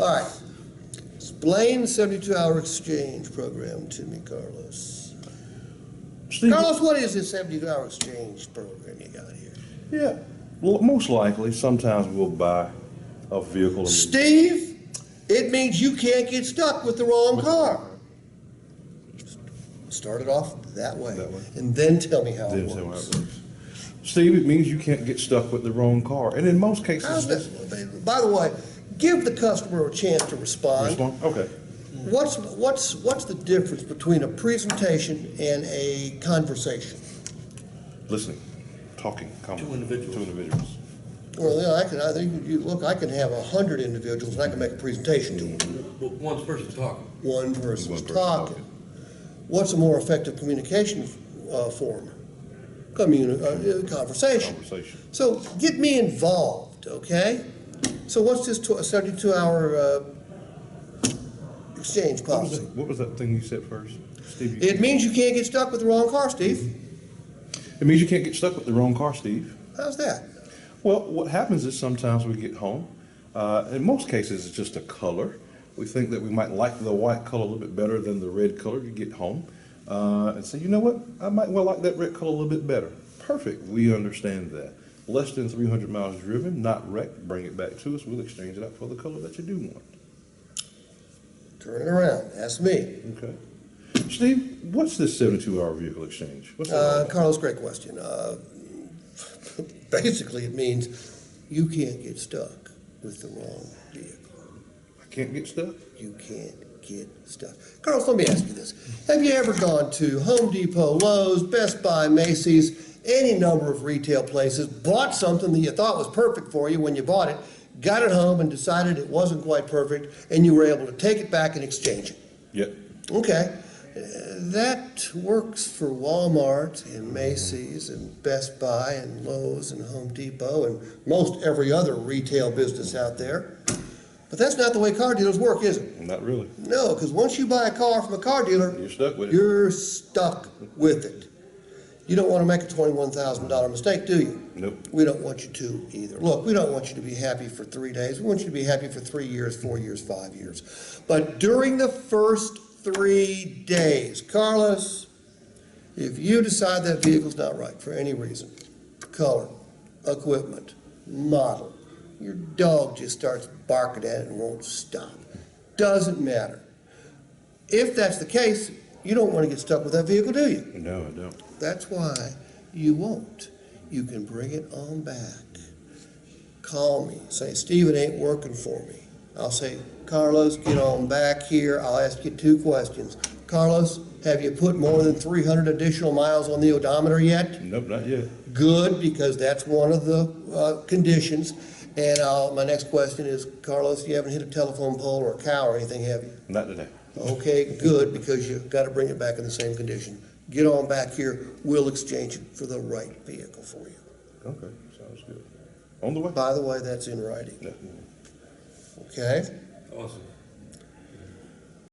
All right. Explain the 72-hour exchange program to me, Carlos. Steve, Carlos, what is this 72-hour exchange program you got here? yeah, well, most likely, sometimes we'll buy a vehicle. Steve, it means you can't get stuck with the wrong car. Start it off that way, and then tell me how it works. Steve, it means you can't get stuck with the wrong car, and in most cases. How's that? By the way, give the customer a chance to respond. Okay. What's the difference between a presentation and a conversation? Listening, talking, Two individuals. Well, yeah, I think I can have 100 individuals and I can make a presentation to them. But one person talking. One person's talking. What's a more effective communication form? Conversation. So get me involved, okay? So what's this 72-hour exchange policy? What was that thing you said first, Steve? It means you can't get stuck with the wrong car, Steve. It means you can't get stuck with the wrong car, Steve. How's that? Well, what happens is sometimes we get home. In most cases, it's just a color. We think that we might like the white color a little bit better than the red color. You get home and say, you know what? I might well like that red color a little bit better. Perfect. We understand that. Less than 300 miles driven, not wrecked, bring it back to us. We'll exchange it out for the color that you do want. Turn it around. Ask me. Okay. Steve, what's this 72-hour vehicle exchange? Carlos, great question. Basically, it means you can't get stuck with the wrong vehicle. I can't get stuck? You can't get stuck. Carlos, let me ask you this. Have you ever gone to Home Depot, Lowe's, Best Buy, Macy's, any number of retail places, bought something that you thought was perfect for you when you bought it, got it home and decided it wasn't quite perfect, and you were able to take it back and exchange it? Yep. Okay. That works for Walmart and Macy's and Best Buy and Lowe's and Home Depot and most every other retail business out there. But that's not the way car dealers work, is it? Not really. No, because once you buy a car from a car dealer, You're stuck with it. You're stuck with it. You don't want to make a $21,000 mistake, do you? Nope. We don't want you to either. Look, we don't want you to be happy for 3 days. We want you to be happy for 3 years, 4 years, 5 years. But during the first 3 days, Carlos, if you decide that vehicle's not right for any reason, color, equipment, model, your dog just starts barking at it and won't stop. Doesn't matter. If that's the case, you don't want to get stuck with that vehicle, do you? No, I don't. That's why you won't. You can bring it on back. Call me. Say, Steve, it ain't working for me. I'll say, Carlos, get on back here. I'll ask you 2 questions. Carlos, have you put more than 300 additional miles on the odometer yet? Nope, not yet. Good, because that's one of the conditions. And my next question is, Carlos, you haven't hit a telephone pole or a cow or anything, have you? Not today. Okay, good, because you've got to bring it back in the same condition. Get on back here. We'll exchange it for the right vehicle for you. Okay, sounds good. On the way. By the way, that's in writing. Yeah. Okay? Awesome.